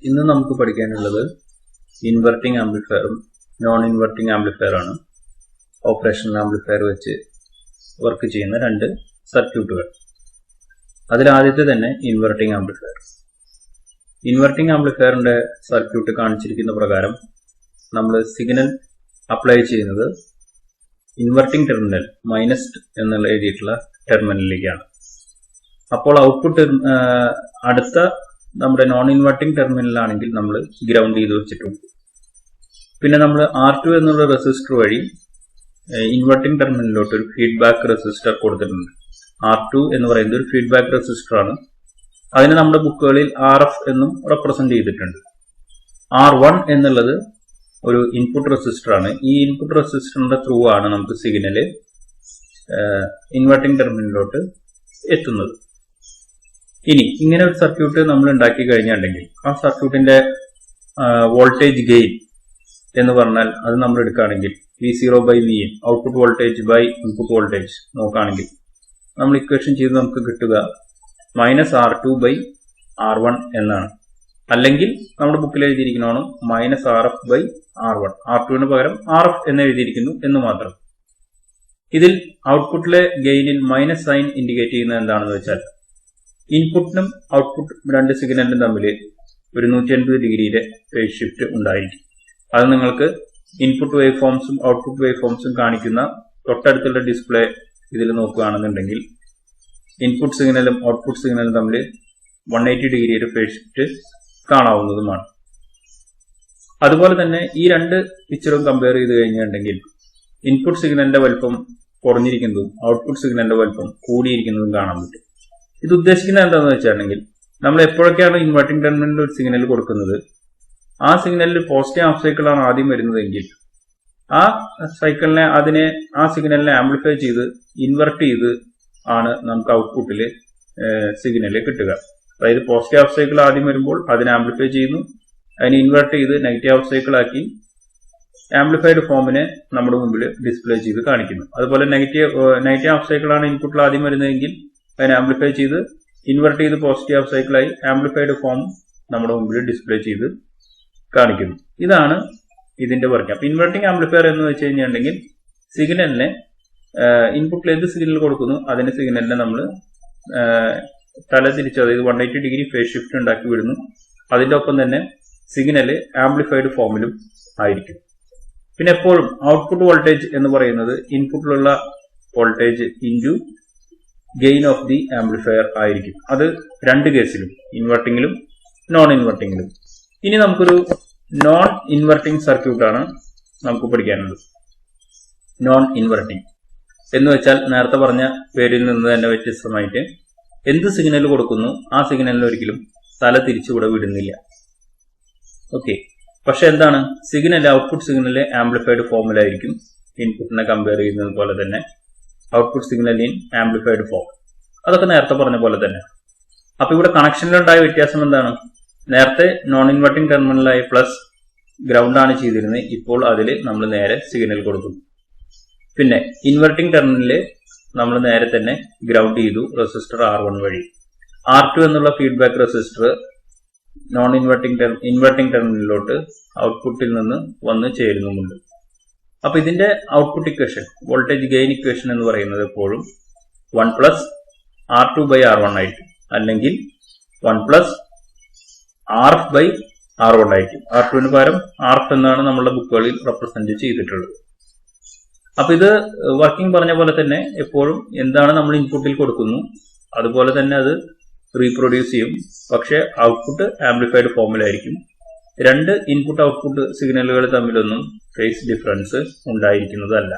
ഇന്ന് നമുക്ക് പഠിക്കാനുള്ളത് ഇൻവെർട്ടിംഗ് ആംപ്ലിഫയറും നോൺ ഇൻവെർട്ടിംഗ് ആംപ്ലിഫയർ ആണ്. ഓപ്പറേഷണൽ ആംപ്ലിഫയർ വെച്ച് വർക്ക് ചെയ്യുന്ന രണ്ട് സർക്യൂട്ടുകൾ. അതിലാദ്യത്തെ തന്നെ ഇൻവെർട്ടിംഗ് ആംപ്ലിഫയർ. ഇൻവെർട്ടിംഗ് ആംപ്ലിഫയറിന്റെ സർക്യൂട്ട് കാണിച്ചിരിക്കുന്ന പ്രകാരം നമ്മൾ സിഗ്നൽ അപ്ലൈ ചെയ്യുന്നത് ഇൻവെർട്ടിംഗ് ടെർമിനൽ മൈനസ് എന്നുള്ള എഴുതിയിട്ടുള്ള ടെർമിനലിലേക്കാണ്. അപ്പോൾ ഔട്ട്പുട്ട് അടുത്ത നമ്മുടെ നോൺ ഇൻവെർട്ടിംഗ് ടെർമിനലാണെങ്കിൽ നമ്മൾ ഗ്രൗണ്ട് ചെയ്ത് വെച്ചിട്ടുണ്ട്. പിന്നെ നമ്മൾ R2 എന്നുള്ള റെസിസ്റ്റർ വഴി ഇൻവെർട്ടിംഗ് ടെർമിനലിലോട്ട് ഒരു ഫീഡ്ബാക്ക് റെസിസ്റ്റർ കൊടുത്തിട്ടുണ്ട്. R2 എന്ന് പറയുന്നത് ഒരു ഫീഡ്ബാക്ക് റെസിസ്റ്റർ ആണ്. അതിന് നമ്മുടെ ബുക്കുകളിൽ RF എന്നും റെപ്രസെന്റ് ചെയ്തിട്ടുണ്ട്. R1 എന്നുള്ളത് ഒരു ഇൻപുട്ട് റെസിസ്റ്റർ ആണ്. ഈ ഇൻപുട്ട് റെസിസ്റ്ററിന്റെ ത്രൂ ആണ് നമുക്ക് സിഗ്നല് ഇൻവെർട്ടിംഗ് ടെർമിനലിലോട്ട് എത്തുന്നത്. ഇനി ഇങ്ങനെ ഒരു സർക്യൂട്ട് നമ്മൾ ഉണ്ടാക്കി കഴിഞ്ഞിട്ടുണ്ടെങ്കിൽ ആ സർക്യൂട്ടിന്റെ വോൾട്ടേജ് ഗെയിൻ എന്ന് പറഞ്ഞാൽ അത് നമ്മൾ എടുക്കുകയാണെങ്കിൽ V0/Vin output voltage by input voltage നോക്കുകയാണെങ്കിൽ നമ്മൾ ഇക്വേഷൻ ചെയ്ത് നമുക്ക് കിട്ടുക -R2/R1 എന്നാണ്. അല്ലെങ്കിൽ നമ്മുടെ ബുക്കിൽ എഴുതിയിരിക്കുന്നതാണ് -RF/R1. R2 പകരം RF എന്ന് എഴുതിയിരിക്കുന്നു എന്ന് മാത്രം. ഇതിൽ ഔട്ട്പുട്ടിലെ ഗെയിനിൽ മൈനസ് സൈൻ ഇൻഡിക്കേറ്റ് ചെയ്യുന്നത് എന്താണെന്ന് വെച്ചാൽ ഇൻപുട്ടിനും ഔട്ട്പുട്ട് രണ്ട് സിഗ്നലിനും തമ്മിൽ ഒരു 180 ഡിഗ്രിയുടെ ഫേസ് ഷിഫ്റ്റ് ഉണ്ടായിരിക്കും. അത് നിങ്ങൾക്ക് ഇൻപുട്ട് വേവ് ഫോംസും ഔട്ട്പുട്ട് വേവ് ഫോംസും കാണിക്കുന്ന തൊട്ടടുത്തുള്ള ഡിസ്പ്ലേ ഇതിൽ നോക്കുകയാണെന്നുണ്ടെങ്കിൽ ഇൻപുട്ട് സിഗ്നലും ഔട്ട്പുട്ട് സിഗ്നലും തമ്മിൽ 180 ഡിഗ്രിയുടെ ഫേസ് ഷിഫ്റ്റ് കാണാവുന്നതുമാണ്. അതുപോലെ തന്നെ ഈ രണ്ട് പിക്ചറും കമ്പയർ ചെയ്ത് കഴിഞ്ഞിട്ടുണ്ടെങ്കിൽ ഇൻപുട്ട് സിഗ്നലിന്റെ വലുപ്പം കുറഞ്ഞിരിക്കുന്നതും ഔട്ട്പുട്ട് സിഗ്നലിന്റെ വലുപ്പം കൂടിയിരിക്കുന്നതും കാണാൻ പറ്റും. ഇത് ഉദ്ദേശിക്കുന്നത് എന്താണെന്ന് വെച്ചിട്ടുണ്ടെങ്കിൽ നമ്മൾ എപ്പോഴൊക്കെയാണ് ഇൻവെർട്ടിംഗ് ടെർമിനലിൽ ഒരു സിഗ്നൽ കൊടുക്കുന്നത് ആ സിഗ്നലിൽ പോസിറ്റീവ് ഹാഫ് സൈക്കിളാണ് ആദ്യം വരുന്നതെങ്കിൽ ആ സിഗ്നലിനെ ആംപ്ലിഫൈ ചെയ്ത് ഇൻവെർട്ട് ചെയ്ത് ആണ് നമുക്ക് ഔട്ട്പുട്ടിൽ സിഗ്നൽ കിട്ടുക. അതായത് പോസിറ്റീവ് ഹാഫ് സൈക്കിൾ ആദ്യം വരുമ്പോൾ അതിനെ ആംപ്ലിഫൈ ചെയ്യുന്നു, അതിനെ ഇൻവെർട്ട് ചെയ്ത് നെഗറ്റീവ് ഹാഫ് സൈക്കിൾ ആക്കി ആംപ്ലിഫൈഡ് ഫോമിനെ നമ്മുടെ മുമ്പിൽ ഡിസ്പ്ലേ ചെയ്ത് കാണിക്കുന്നു. അതുപോലെ നെഗറ്റീവ് ഹാഫ് സൈക്കിളാണ് ഇൻപുട്ടിൽ ആദ്യം വരുന്നതെങ്കിൽ അതിനെ ആംപ്ലിഫൈ ചെയ്ത് ഇൻവെർട്ട് ചെയ്ത് പോസിറ്റീവ് ഹാഫ് സൈക്കിളായി ആംപ്ലിഫൈഡ് ഫോം നമ്മുടെ മുമ്പിൽ ഡിസ്പ്ലേ ചെയ്ത് കാണിക്കുന്നു. ഇതാണ് ഇതിന്റെ വർക്ക്. അപ്പൊ ഇൻവെർട്ടിംഗ് ആംപ്ലിഫയർ എന്ന് വെച്ച് കഴിഞ്ഞിട്ടുണ്ടെങ്കിൽ സിഗ്നലിനെ ഇൻപുട്ടിൽ ഏത് സിഗ്നൽ കൊടുക്കുന്നു അതിന്റെ സിഗ്നലിനെ നമ്മൾ തല തിരിച്ച്, അതായത് 180 ഡിഗ്രി ഫേസ് ഷിഫ്റ്റ് ഉണ്ടാക്കി വിടുന്നു. അതിന്റെ ഒപ്പം തന്നെ സിഗ്നല് ആംപ്ലിഫൈഡ് ഫോമിലും ആയിരിക്കും. പിന്നെ എപ്പോഴും ഔട്ട്പുട്ട് വോൾട്ടേജ് എന്ന് പറയുന്നത് ഇൻപുട്ടിലുള്ള voltage into gain of the amplifier ആയിരിക്കും. അത് രണ്ട് കേസിലും, ഇൻവെർട്ടിംഗിലും നോൺ ഇൻവെർട്ടിംഗിലും. ഇനി നമുക്കൊരു നോൺ ഇൻവെർട്ടിംഗ് സർക്യൂട്ടാണ് നമുക്ക് പഠിക്കാനുള്ളത്. നോൺ ഇൻവെർട്ടിംഗ് എന്ന് വെച്ചാൽ നേരത്തെ പറഞ്ഞ പേരിൽ നിന്ന് തന്നെ വ്യത്യസ്തമായിട്ട് എന്ത് സിഗ്നൽ കൊടുക്കുന്നു ആ സിഗ്നലിന് ഒരിക്കലും തല തിരിച്ചുകൂടെ വിടുന്നില്ല. ഓക്കെ, പക്ഷെ എന്താണ്, സിഗ്നൽ ഔട്ട്പുട്ട് സിഗ്നൽ ആംപ്ലിഫൈഡ് ഫോമിലായിരിക്കും. ഇൻപുട്ടിനെ കമ്പയർ ചെയ്യുന്നത് പോലെ തന്നെ output signal in amplified form. അതൊക്കെ നേരത്തെ പറഞ്ഞ പോലെ തന്നെ. അപ്പൊ ഇവിടെ കണക്ഷനിലുണ്ടായ വ്യത്യാസം എന്താണ്? നേരത്തെ നോൺ ഇൻവെർട്ടിംഗ് ടെർമിനലായ പ്ലസ് ഗ്രൗണ്ട് ആണ് ചെയ്തിരുന്നത്. ഇപ്പോൾ അതിൽ നമ്മൾ നേരെ സിഗ്നൽ കൊടുക്കുന്നു. പിന്നെ ഇൻവെർട്ടിംഗ് ടെർമിനലില് നമ്മൾ നേരെ തന്നെ ഗ്രൗണ്ട് ചെയ്തു റെസിസ്റ്റർ R1 വഴി. R2 എന്നുള്ള ഫീഡ്ബാക്ക് റെസിസ്റ്റർ നോൺ ഇൻവെർട്ടിംഗ് ടെർമിനലിലോട്ട് ഔട്ട്പുട്ടിൽ നിന്ന് വന്ന് ചേരുന്നുമുണ്ട്. അപ്പൊ ഇതിന്റെ output equation, voltage gain equation എന്ന് പറയുന്നത് എപ്പോഴും 1 R2/R1 ആയിരിക്കും, അല്ലെങ്കിൽ 1 RF/R1 ആയിരിക്കും. R2 പകരം RF എന്നാണ് നമ്മളുടെ ബുക്കുകളിൽ റെപ്രസെന്റ് ചെയ്തിട്ടുള്ളത്. അപ്പൊ ഇത് വർക്കിംഗ് പറഞ്ഞ പോലെ തന്നെ എപ്പോഴും എന്താണ് നമ്മൾ ഇൻപുട്ടിൽ കൊടുക്കുന്നു അതുപോലെ തന്നെ അത് റീപ്രൊഡ്യൂസ് ചെയ്യും. പക്ഷെ ഔട്ട്പുട്ട് ആംപ്ലിഫൈഡ് ഫോമിലായിരിക്കും. രണ്ട് ഇൻപുട്ട് ഔട്ട്പുട്ട് സിഗ്നലുകൾ തമ്മിലൊന്നും ഫേസ് ഡിഫറൻസ് ഉണ്ടായിരിക്കുന്നതല്ല.